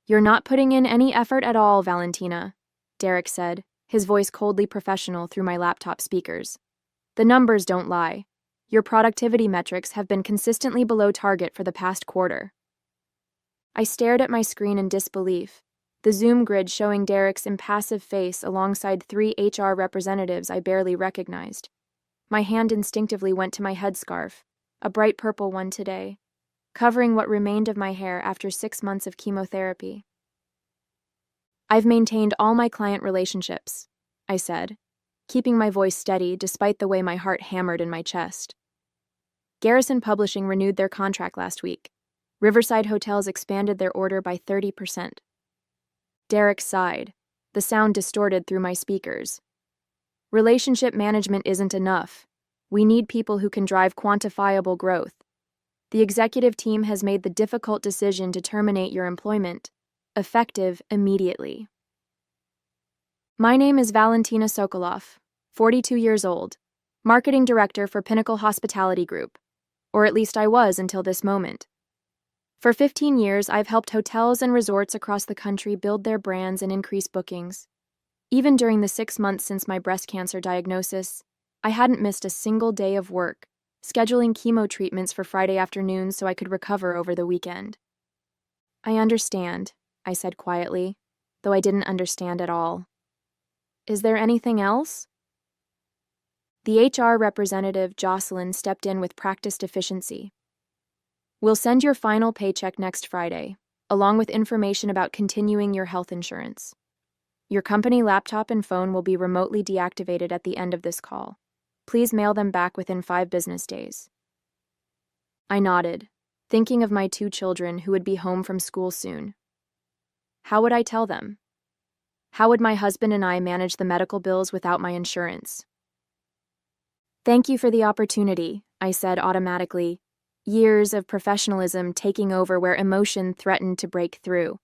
"You're not putting in any effort at all, Valentina," Derek said, his voice coldly professional through my laptop speakers. "The numbers don't lie. Your productivity metrics have been consistently below target for the past quarter." I stared at my screen in disbelief, the Zoom grid showing Derek's impassive face alongside 3 HR representatives I barely recognized. My hand instinctively went to my headscarf, a bright purple one today, covering what remained of my hair after 6 months of chemotherapy. "I've maintained all my client relationships," I said, keeping my voice steady despite the way my heart hammered in my chest. Garrison Publishing renewed their contract last week. Riverside Hotels expanded their order by 30%. Derek sighed, the sound distorted through my speakers. "Relationship management isn't enough. We need people who can drive quantifiable growth. The executive team has made the difficult decision to terminate your employment, effective immediately." "My name is Valentina Sokolov, 42 years old, marketing director for Pinnacle Hospitality Group, or at least I was until this moment. For 15 years, I've helped hotels and resorts across the country build their brands and increase bookings. Even during the 6 months since my breast cancer diagnosis, I hadn't missed a single day of work, scheduling chemo treatments for Friday afternoons so I could recover over the weekend." "I understand," I said quietly, though I didn't understand at all. "Is there anything else?" The HR representative, Jocelyn, stepped in with practiced efficiency. "We'll send your final paycheck next Friday, along with information about continuing your health insurance. Your company laptop and phone will be remotely deactivated at the end of this call. Please mail them back within 5 business days." I nodded, thinking of my 2 children who would be home from school soon. How would I tell them? How would my husband and I manage the medical bills without my insurance? "Thank you for the opportunity," I said automatically, years of professionalism taking over where emotion threatened to break through.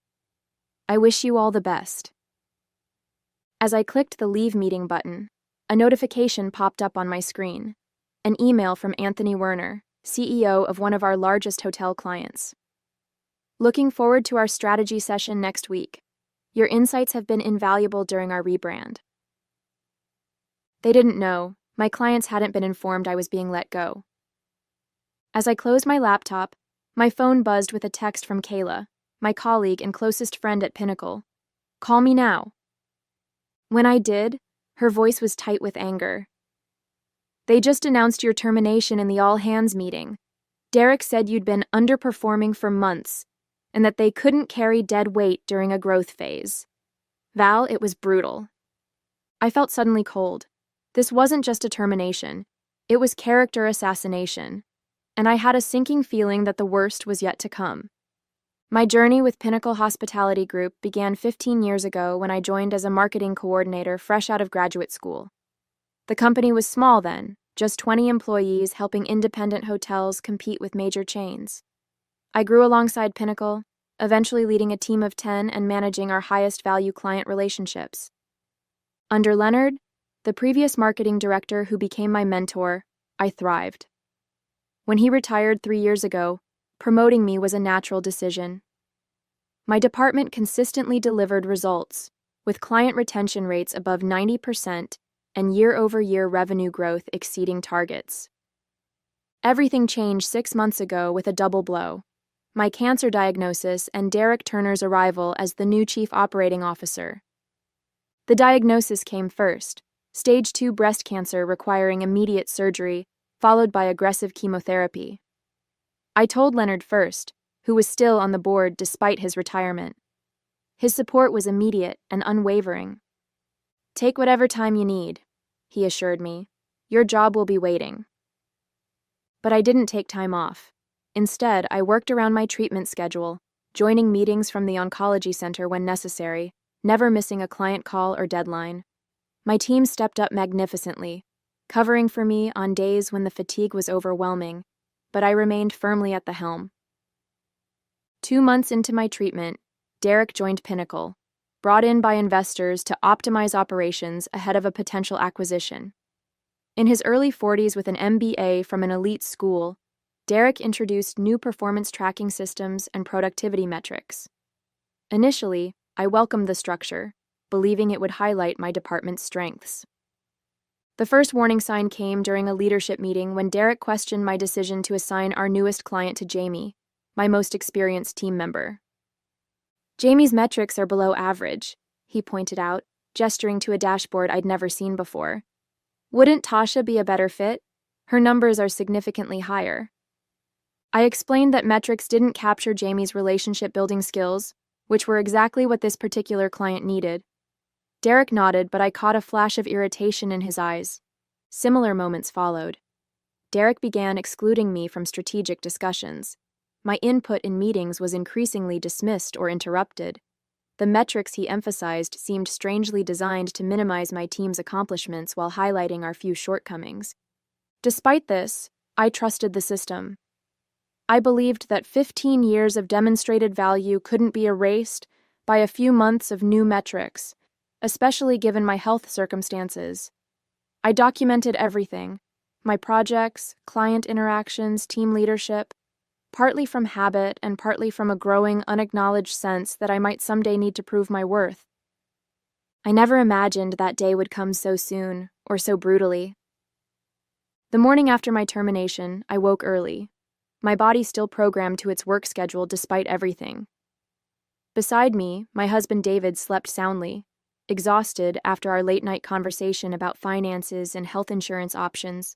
"I wish you all the best." As I clicked the Leave Meeting button, a notification popped up on my screen, an email from Anthony Werner, CEO of one of our largest hotel clients. "Looking forward to our strategy session next week. Your insights have been invaluable during our rebrand." They didn't know. My clients hadn't been informed I was being let go. As I closed my laptop, my phone buzzed with a text from Kayla, my colleague and closest friend at Pinnacle. "Call me now." When I did, her voice was tight with anger. "They just announced your termination in the all-hands meeting. Derek said you'd been underperforming for months, and that they couldn't carry dead weight during a growth phase. Val, it was brutal." I felt suddenly cold. This wasn't just a termination. It was character assassination, and I had a sinking feeling that the worst was yet to come. My journey with Pinnacle Hospitality Group began 15 years ago when I joined as a marketing coordinator fresh out of graduate school. The company was small then, just 20 employees helping independent hotels compete with major chains. I grew alongside Pinnacle, eventually leading a team of 10 and managing our highest value client relationships. Under Leonard, the previous marketing director who became my mentor, I thrived. When he retired 3 years ago, promoting me was a natural decision. My department consistently delivered results, with client retention rates above 90% and year-over-year revenue growth exceeding targets. Everything changed 6 months ago with a double blow: my cancer diagnosis and Derek Turner's arrival as the new chief operating officer. The diagnosis came first: stage 2 breast cancer requiring immediate surgery, followed by aggressive chemotherapy. I told Leonard first, who was still on the board despite his retirement. His support was immediate and unwavering. "Take whatever time you need," he assured me. "Your job will be waiting." But I didn't take time off. Instead, I worked around my treatment schedule, joining meetings from the oncology center when necessary, never missing a client call or deadline. My team stepped up magnificently, covering for me on days when the fatigue was overwhelming, but I remained firmly at the helm. 2 months into my treatment, Derek joined Pinnacle, brought in by investors to optimize operations ahead of a potential acquisition. In his early 40s with an MBA from an elite school, Derek introduced new performance tracking systems and productivity metrics. Initially, I welcomed the structure, believing it would highlight my department's strengths. The first warning sign came during a leadership meeting when Derek questioned my decision to assign our newest client to Jamie, my most experienced team member. Jamie's metrics are below average, he pointed out, gesturing to a dashboard I'd never seen before. Wouldn't Tasha be a better fit? Her numbers are significantly higher. I explained that metrics didn't capture Jamie's relationship-building skills, which were exactly what this particular client needed. Derek nodded, but I caught a flash of irritation in his eyes. Similar moments followed. Derek began excluding me from strategic discussions. My input in meetings was increasingly dismissed or interrupted. The metrics he emphasized seemed strangely designed to minimize my team's accomplishments while highlighting our few shortcomings. Despite this, I trusted the system. I believed that 15 years of demonstrated value couldn't be erased by a few months of new metrics, especially given my health circumstances. I documented everything: my projects, client interactions, team leadership, partly from habit and partly from a growing, unacknowledged sense that I might someday need to prove my worth. I never imagined that day would come so soon, or so brutally. The morning after my termination, I woke early, my body still programmed to its work schedule despite everything. Beside me, my husband David slept soundly, exhausted after our late-night conversation about finances and health insurance options.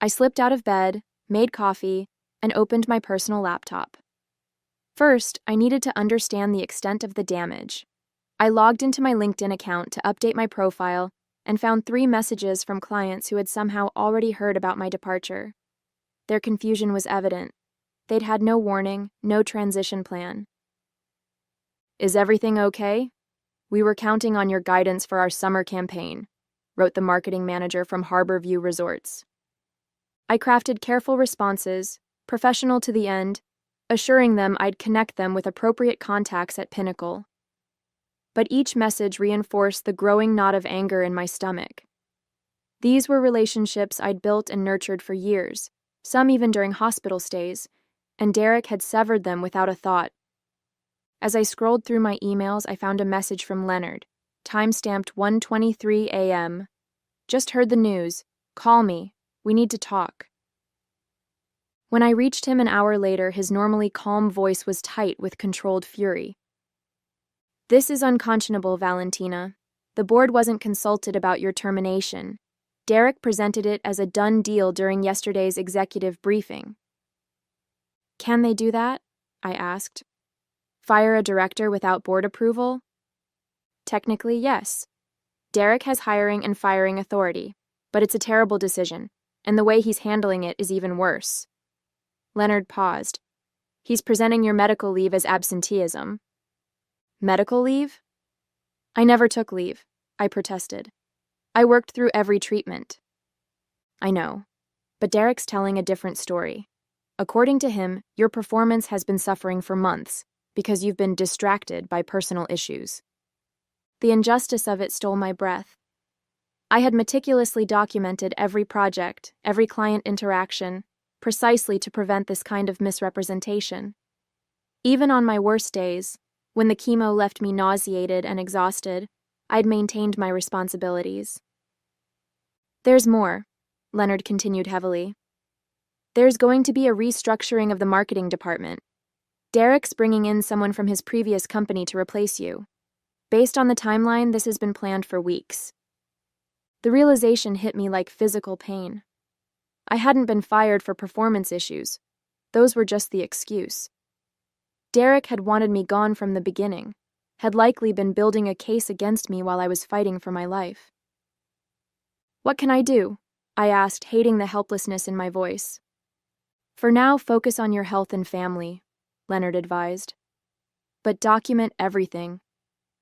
I slipped out of bed, made coffee, and opened my personal laptop. First, I needed to understand the extent of the damage. I logged into my LinkedIn account to update my profile and found 3 messages from clients who had somehow already heard about my departure. Their confusion was evident. They'd had no warning, no transition plan. "Is everything okay? We were counting on your guidance for our summer campaign," wrote the marketing manager from Harborview Resorts. I crafted careful responses, professional to the end, assuring them I'd connect them with appropriate contacts at Pinnacle. But each message reinforced the growing knot of anger in my stomach. These were relationships I'd built and nurtured for years, some even during hospital stays, and Derek had severed them without a thought. As I scrolled through my emails, I found a message from Leonard, time-stamped 1:23 a.m. "Just heard the news. Call me. We need to talk." When I reached him an hour later, his normally calm voice was tight with controlled fury. "This is unconscionable, Valentina. The board wasn't consulted about your termination. Derek presented it as a done deal during yesterday's executive briefing." "Can they do that?" I asked. "Fire a director without board approval?" "Technically, yes. Derek has hiring and firing authority, but it's a terrible decision, and the way he's handling it is even worse." Leonard paused. "He's presenting your medical leave as absenteeism." "Medical leave?" "I never took leave," I protested. "I worked through every treatment." "I know, but Derek's telling a different story. According to him, your performance has been suffering for months because you've been distracted by personal issues." The injustice of it stole my breath. I had meticulously documented every project, every client interaction, precisely to prevent this kind of misrepresentation. Even on my worst days, when the chemo left me nauseated and exhausted, I'd maintained my responsibilities. "There's more," Leonard continued heavily. "There's going to be a restructuring of the marketing department. Derek's bringing in someone from his previous company to replace you. Based on the timeline, this has been planned for weeks." The realization hit me like physical pain. I hadn't been fired for performance issues. Those were just the excuse. Derek had wanted me gone from the beginning, had likely been building a case against me while I was fighting for my life. "What can I do?" I asked, hating the helplessness in my voice. "For now, focus on your health and family," Leonard advised. "But document everything.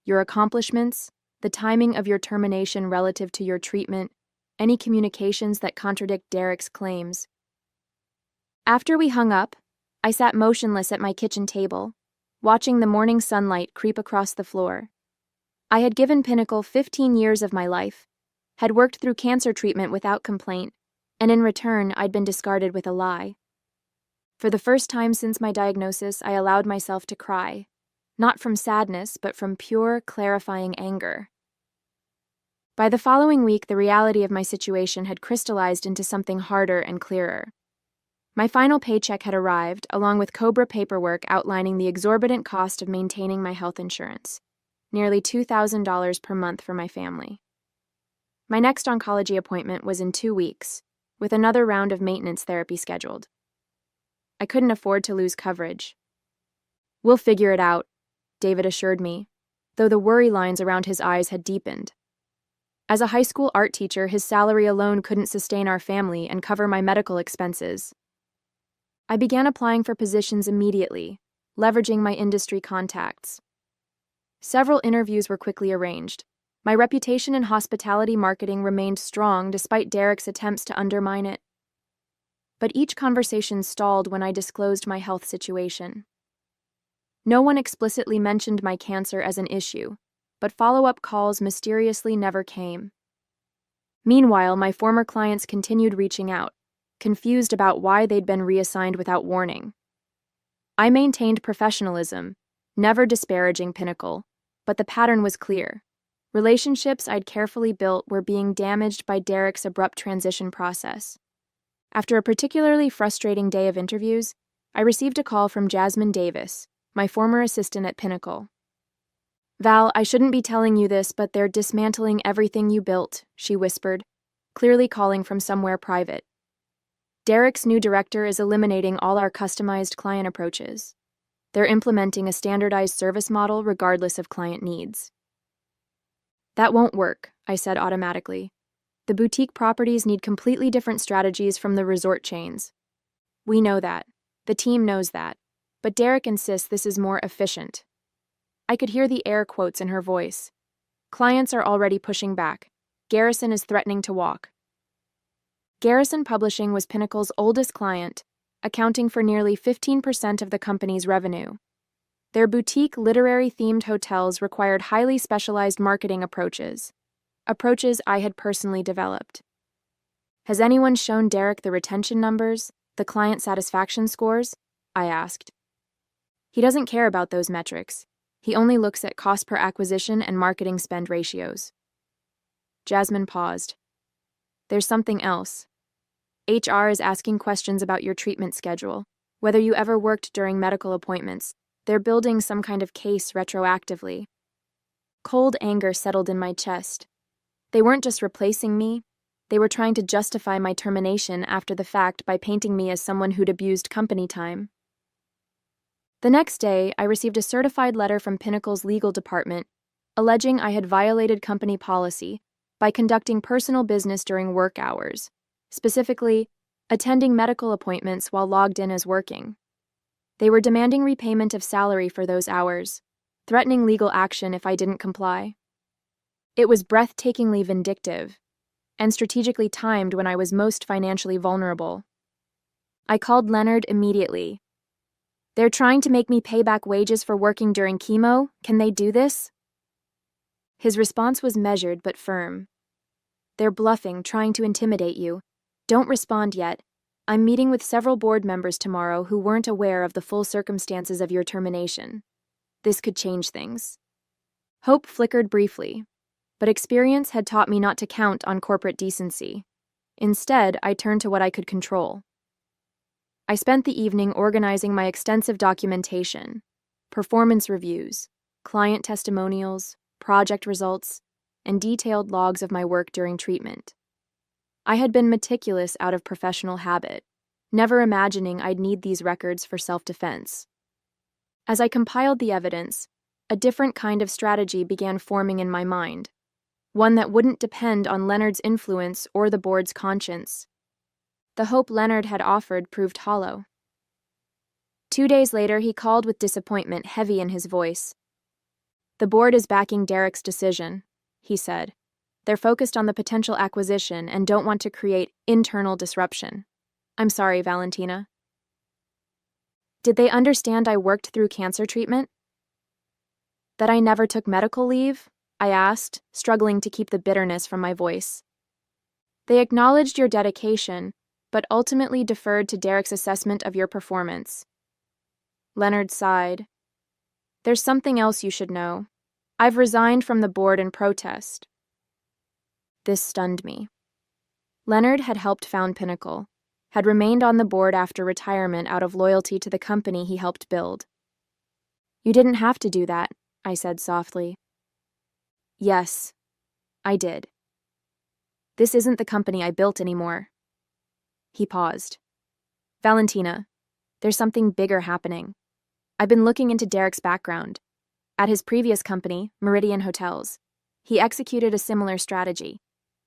Your accomplishments, the timing of your termination relative to your treatment, any communications that contradict Derek's claims." After we hung up, I sat motionless at my kitchen table, watching the morning sunlight creep across the floor. I had given Pinnacle 15 years of my life, had worked through cancer treatment without complaint, and in return, I'd been discarded with a lie. For the first time since my diagnosis, I allowed myself to cry, not from sadness, but from pure, clarifying anger. By the following week, the reality of my situation had crystallized into something harder and clearer. My final paycheck had arrived, along with COBRA paperwork outlining the exorbitant cost of maintaining my health insurance, nearly $2,000 per month for my family. My next oncology appointment was in 2 weeks, with another round of maintenance therapy scheduled. I couldn't afford to lose coverage. "We'll figure it out," David assured me, though the worry lines around his eyes had deepened. As a high school art teacher, his salary alone couldn't sustain our family and cover my medical expenses. I began applying for positions immediately, leveraging my industry contacts. Several interviews were quickly arranged. My reputation in hospitality marketing remained strong despite Derek's attempts to undermine it. But each conversation stalled when I disclosed my health situation. No one explicitly mentioned my cancer as an issue, but follow-up calls mysteriously never came. Meanwhile, my former clients continued reaching out, confused about why they'd been reassigned without warning. I maintained professionalism, never disparaging Pinnacle, but the pattern was clear. Relationships I'd carefully built were being damaged by Derek's abrupt transition process. After a particularly frustrating day of interviews, I received a call from Jasmine Davis, my former assistant at Pinnacle. "Val, I shouldn't be telling you this, but they're dismantling everything you built," she whispered, clearly calling from somewhere private. "Derek's new director is eliminating all our customized client approaches. They're implementing a standardized service model regardless of client needs." "That won't work," I said automatically. "The boutique properties need completely different strategies from the resort chains." "We know that. The team knows that. But Derek insists this is more efficient." I could hear the air quotes in her voice. "Clients are already pushing back. Garrison is threatening to walk." Garrison Publishing was Pinnacle's oldest client, accounting for nearly 15% of the company's revenue. Their boutique literary-themed hotels required highly specialized marketing approaches I had personally developed. "Has anyone shown Derek the retention numbers, the client satisfaction scores?" I asked. "He doesn't care about those metrics. He only looks at cost per acquisition and marketing spend ratios." Jasmine paused. "There's something else. HR is asking questions about your treatment schedule, whether you ever worked during medical appointments. They're building some kind of case retroactively." Cold anger settled in my chest. They weren't just replacing me, they were trying to justify my termination after the fact by painting me as someone who'd abused company time. The next day, I received a certified letter from Pinnacle's legal department alleging I had violated company policy by conducting personal business during work hours, specifically, attending medical appointments while logged in as working. They were demanding repayment of salary for those hours, threatening legal action if I didn't comply. It was breathtakingly vindictive, and strategically timed when I was most financially vulnerable. I called Leonard immediately. "They're trying to make me pay back wages for working during chemo. Can they do this?" His response was measured but firm. "They're bluffing, trying to intimidate you. Don't respond yet. I'm meeting with several board members tomorrow who weren't aware of the full circumstances of your termination. This could change things." Hope flickered briefly, but experience had taught me not to count on corporate decency. Instead, I turned to what I could control. I spent the evening organizing my extensive documentation, performance reviews, client testimonials, project results, and detailed logs of my work during treatment. I had been meticulous out of professional habit, never imagining I'd need these records for self-defense. As I compiled the evidence, a different kind of strategy began forming in my mind, one that wouldn't depend on Leonard's influence or the board's conscience. The hope Leonard had offered proved hollow. 2 days later, he called with disappointment heavy in his voice. "The board is backing Derek's decision," he said. "They're focused on the potential acquisition and don't want to create internal disruption." "I'm sorry, Valentina." "Did they understand I worked through cancer treatment? That I never took medical leave?" I asked, struggling to keep the bitterness from my voice. "They acknowledged your dedication, but ultimately deferred to Derek's assessment of your performance." Leonard sighed. There's something else you should know. I've resigned from the board in protest. This stunned me. Leonard had helped found Pinnacle, had remained on the board after retirement out of loyalty to the company he helped build. You didn't have to do that, I said softly. Yes, I did. This isn't the company I built anymore. He paused. Valentina, there's something bigger happening. I've been looking into Derek's background. At his previous company, Meridian Hotels, he executed a similar strategy,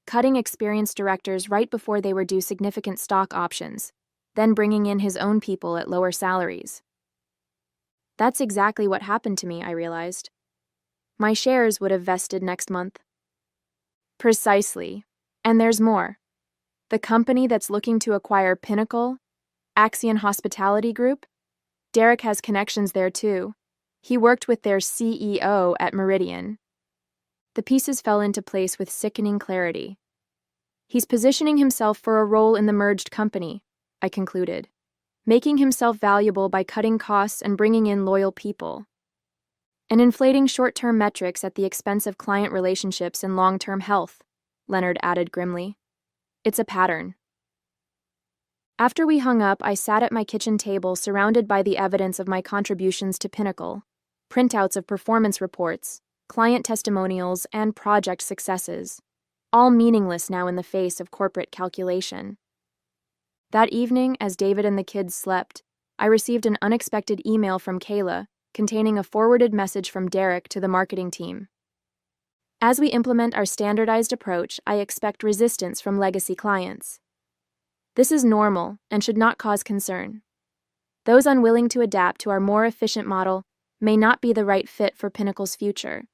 cutting experienced directors right before they were due significant stock options, then bringing in his own people at lower salaries. That's exactly what happened to me, I realized. My shares would have vested next month. Precisely. And there's more. The company that's looking to acquire Pinnacle, Axion Hospitality Group, Derek has connections there too. He worked with their CEO at Meridian. The pieces fell into place with sickening clarity. He's positioning himself for a role in the merged company, I concluded, making himself valuable by cutting costs and bringing in loyal people, and inflating short-term metrics at the expense of client relationships and long-term health, Leonard added grimly. It's a pattern. After we hung up, I sat at my kitchen table surrounded by the evidence of my contributions to Pinnacle, printouts of performance reports, client testimonials, and project successes, all meaningless now in the face of corporate calculation. That evening, as David and the kids slept, I received an unexpected email from Kayla containing a forwarded message from Derek to the marketing team. As we implement our standardized approach, I expect resistance from legacy clients. This is normal and should not cause concern. Those unwilling to adapt to our more efficient model may not be the right fit for Pinnacle's future.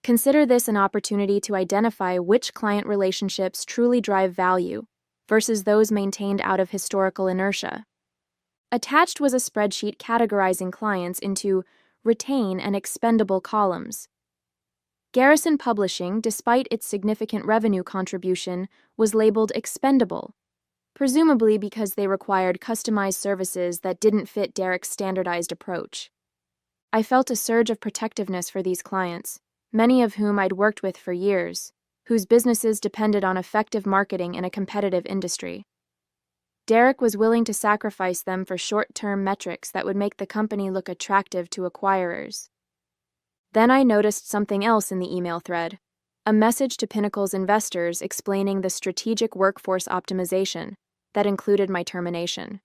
Consider this an opportunity to identify which client relationships truly drive value versus those maintained out of historical inertia. Attached was a spreadsheet categorizing clients into retain and expendable columns. Garrison Publishing, despite its significant revenue contribution, was labeled expendable, presumably because they required customized services that didn't fit Derek's standardized approach. I felt a surge of protectiveness for these clients, many of whom I'd worked with for years, whose businesses depended on effective marketing in a competitive industry. Derek was willing to sacrifice them for short-term metrics that would make the company look attractive to acquirers. Then I noticed something else in the email thread, a message to Pinnacle's investors explaining the strategic workforce optimization that included my termination.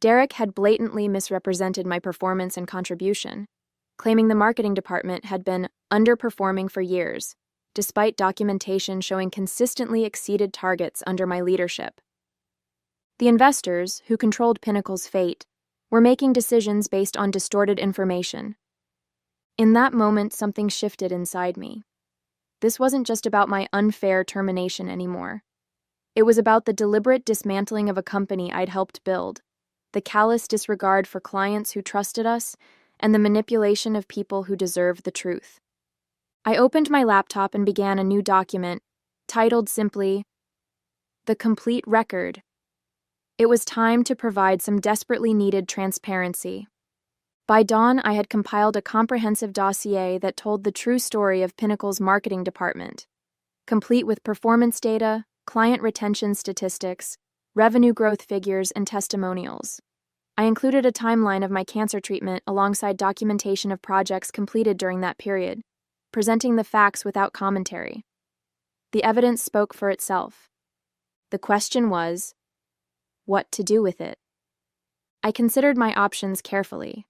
Derek had blatantly misrepresented my performance and contribution, claiming the marketing department had been underperforming for years, despite documentation showing consistently exceeded targets under my leadership. The investors, who controlled Pinnacle's fate, were making decisions based on distorted information. In that moment, something shifted inside me. This wasn't just about my unfair termination anymore. It was about the deliberate dismantling of a company I'd helped build, the callous disregard for clients who trusted us, and the manipulation of people who deserved the truth. I opened my laptop and began a new document, titled simply, The Complete Record. It was time to provide some desperately needed transparency. By dawn, I had compiled a comprehensive dossier that told the true story of Pinnacle's marketing department, complete with performance data, client retention statistics, revenue growth figures, and testimonials. I included a timeline of my cancer treatment alongside documentation of projects completed during that period, presenting the facts without commentary. The evidence spoke for itself. The question was, what to do with it? I considered my options carefully.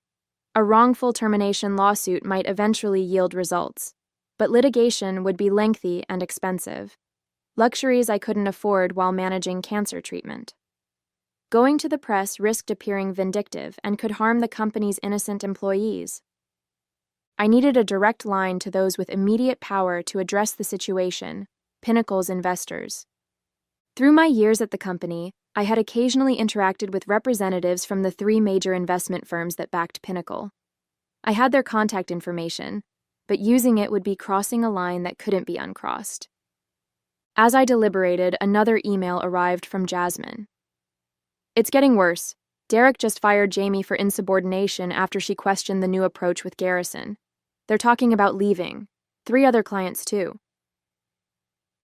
A wrongful termination lawsuit might eventually yield results, but litigation would be lengthy and expensive, luxuries I couldn't afford while managing cancer treatment. Going to the press risked appearing vindictive and could harm the company's innocent employees. I needed a direct line to those with immediate power to address the situation, Pinnacle's investors. Through my years at the company, I had occasionally interacted with representatives from the 3 major investment firms that backed Pinnacle. I had their contact information, but using it would be crossing a line that couldn't be uncrossed. As I deliberated, another email arrived from Jasmine. It's getting worse. Derek just fired Jamie for insubordination after she questioned the new approach with Garrison. They're talking about leaving. 3 other clients, too.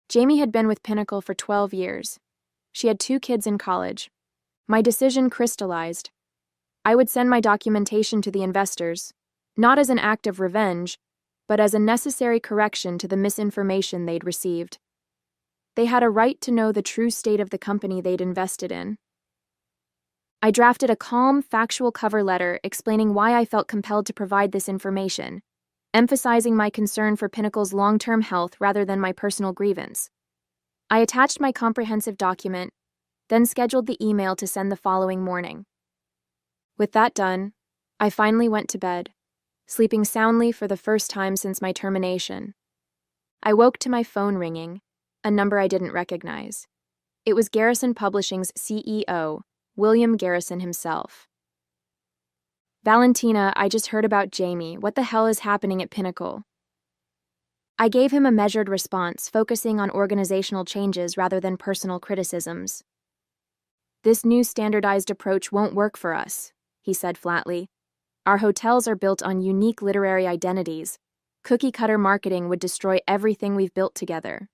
Jamie had been with Pinnacle for 12 years. She had 2 kids in college. My decision crystallized. I would send my documentation to the investors, not as an act of revenge, but as a necessary correction to the misinformation they'd received. They had a right to know the true state of the company they'd invested in. I drafted a calm, factual cover letter explaining why I felt compelled to provide this information, emphasizing my concern for Pinnacle's long-term health rather than my personal grievance. I attached my comprehensive document, then scheduled the email to send the following morning. With that done, I finally went to bed, sleeping soundly for the first time since my termination. I woke to my phone ringing, a number I didn't recognize. It was Garrison Publishing's CEO, William Garrison himself. "Valentina, I just heard about Jamie. What the hell is happening at Pinnacle?" I gave him a measured response, focusing on organizational changes rather than personal criticisms. "This new standardized approach won't work for us," he said flatly. "Our hotels are built on unique literary identities. Cookie-cutter marketing would destroy everything we've built together."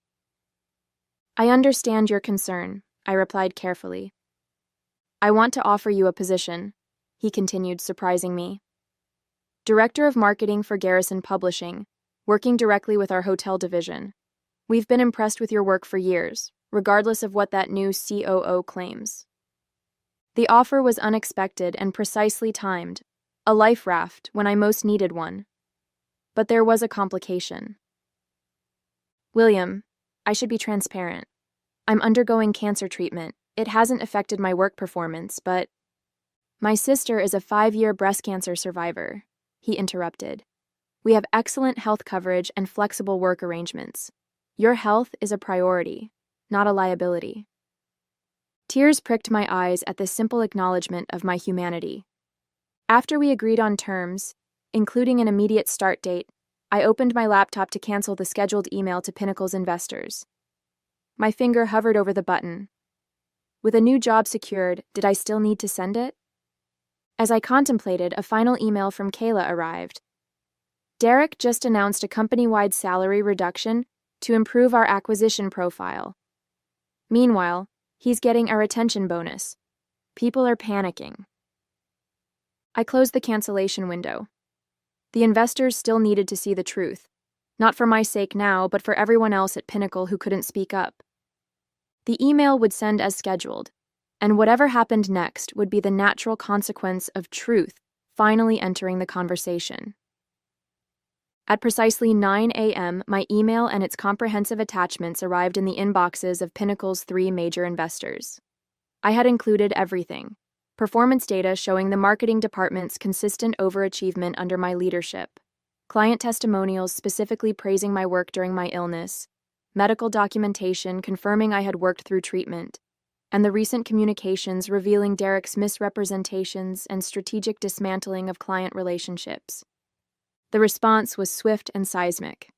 "I understand your concern," I replied carefully. "I want to offer you a position," he continued, surprising me. "Director of Marketing for Garrison Publishing, working directly with our hotel division. We've been impressed with your work for years, regardless of what that new COO claims." The offer was unexpected and precisely timed, a life raft when I most needed one. But there was a complication. "William, I should be transparent. I'm undergoing cancer treatment. It hasn't affected my work performance, but—" "My sister is a 5-year breast cancer survivor," he interrupted. "We have excellent health coverage and flexible work arrangements. Your health is a priority, not a liability." Tears pricked my eyes at this simple acknowledgement of my humanity. After we agreed on terms, including an immediate start date, I opened my laptop to cancel the scheduled email to Pinnacle's investors. My finger hovered over the button. With a new job secured, did I still need to send it? As I contemplated, a final email from Kayla arrived. "Derek just announced a company-wide salary reduction to improve our acquisition profile. Meanwhile, he's getting a retention bonus. People are panicking." I closed the cancellation window. The investors still needed to see the truth, not for my sake now, but for everyone else at Pinnacle who couldn't speak up. The email would send as scheduled, and whatever happened next would be the natural consequence of truth finally entering the conversation. At precisely 9 a.m., my email and its comprehensive attachments arrived in the inboxes of Pinnacle's 3 major investors. I had included everything: performance data showing the marketing department's consistent overachievement under my leadership, client testimonials specifically praising my work during my illness, medical documentation confirming I had worked through treatment, and the recent communications revealing Derek's misrepresentations and strategic dismantling of client relationships. The response was swift and seismic.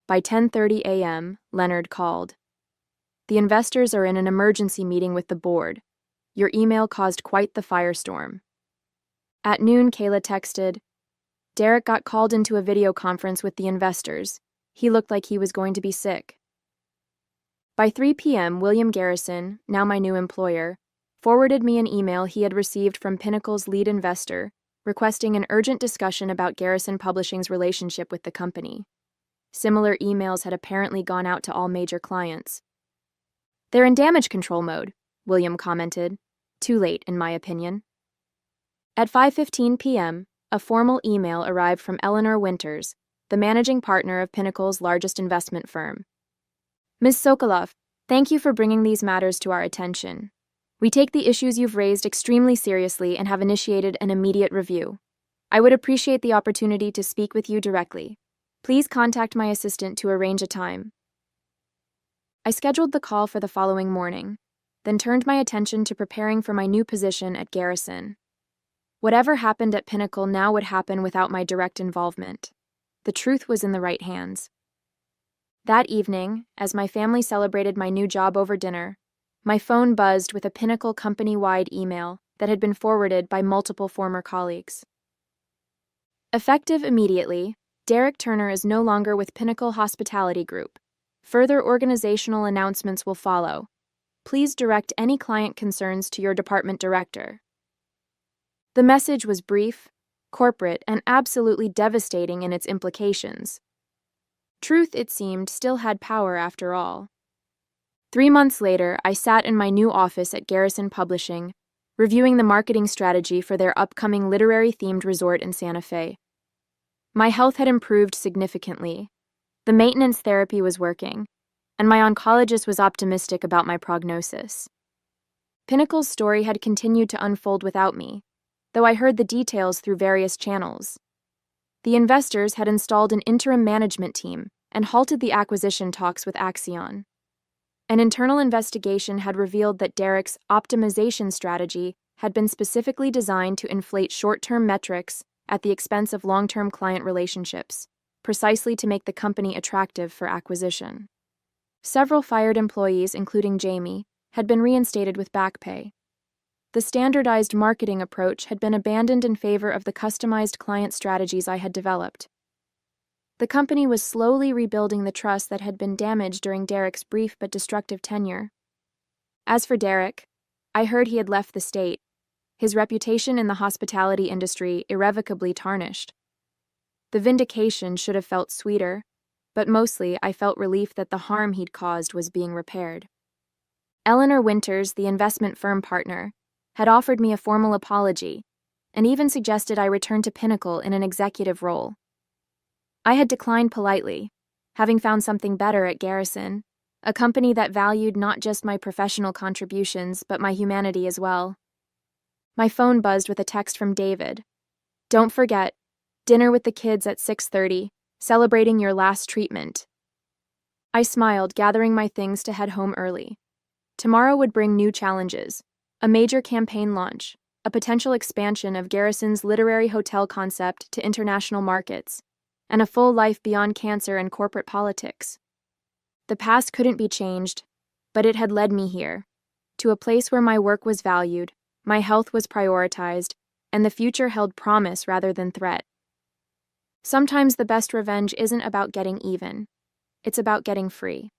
By 10:30 a.m., Leonard called. "The investors are in an emergency meeting with the board. Your email caused quite the firestorm." At noon, Kayla texted, "Derek got called into a video conference with the investors. He looked like he was going to be sick." By 3 p.m., William Garrison, now my new employer, forwarded me an email he had received from Pinnacle's lead investor, requesting an urgent discussion about Garrison Publishing's relationship with the company. Similar emails had apparently gone out to all major clients. "They're in damage control mode," William commented. Too late, in my opinion. At 5:15 p.m., a formal email arrived from Eleanor Winters, the managing partner of Pinnacle's largest investment firm. "Ms. Sokolov, thank you for bringing these matters to our attention. We take the issues you've raised extremely seriously and have initiated an immediate review. I would appreciate the opportunity to speak with you directly. Please contact my assistant to arrange a time." I scheduled the call for the following morning, then turned my attention to preparing for my new position at Garrison. Whatever happened at Pinnacle now would happen without my direct involvement. The truth was in the right hands. That evening, as my family celebrated my new job over dinner, my phone buzzed with a Pinnacle company-wide email that had been forwarded by multiple former colleagues. Effective immediately, Derek Turner is no longer with Pinnacle Hospitality Group. Further organizational announcements will follow. Please direct any client concerns to your department director. The message was brief, corporate, and absolutely devastating in its implications. Truth, it seemed, still had power after all. 3 months later, I sat in my new office at Garrison Publishing, reviewing the marketing strategy for their upcoming literary-themed resort in Santa Fe. My health had improved significantly. The maintenance therapy was working, and my oncologist was optimistic about my prognosis. Pinnacle's story had continued to unfold without me, though I heard the details through various channels. The investors had installed an interim management team and halted the acquisition talks with Axion. An internal investigation had revealed that Derek's optimization strategy had been specifically designed to inflate short-term metrics at the expense of long-term client relationships, precisely to make the company attractive for acquisition. Several fired employees, including Jamie, had been reinstated with back pay. The standardized marketing approach had been abandoned in favor of the customized client strategies I had developed. The company was slowly rebuilding the trust that had been damaged during Derek's brief but destructive tenure. As for Derek, I heard he had left the state, his reputation in the hospitality industry irrevocably tarnished. The vindication should have felt sweeter, but mostly I felt relief that the harm he'd caused was being repaired. Eleanor Winters, the investment firm partner, had offered me a formal apology, and even suggested I return to Pinnacle in an executive role. I had declined politely, having found something better at Garrison, a company that valued not just my professional contributions but my humanity as well. My phone buzzed with a text from David. "Don't forget, dinner with the kids at 6:30, celebrating your last treatment." I smiled, gathering my things to head home early. Tomorrow would bring new challenges. A major campaign launch, a potential expansion of Garrison's literary hotel concept to international markets, and a full life beyond cancer and corporate politics. The past couldn't be changed, but it had led me here, to a place where my work was valued, my health was prioritized, and the future held promise rather than threat. Sometimes the best revenge isn't about getting even. It's about getting free.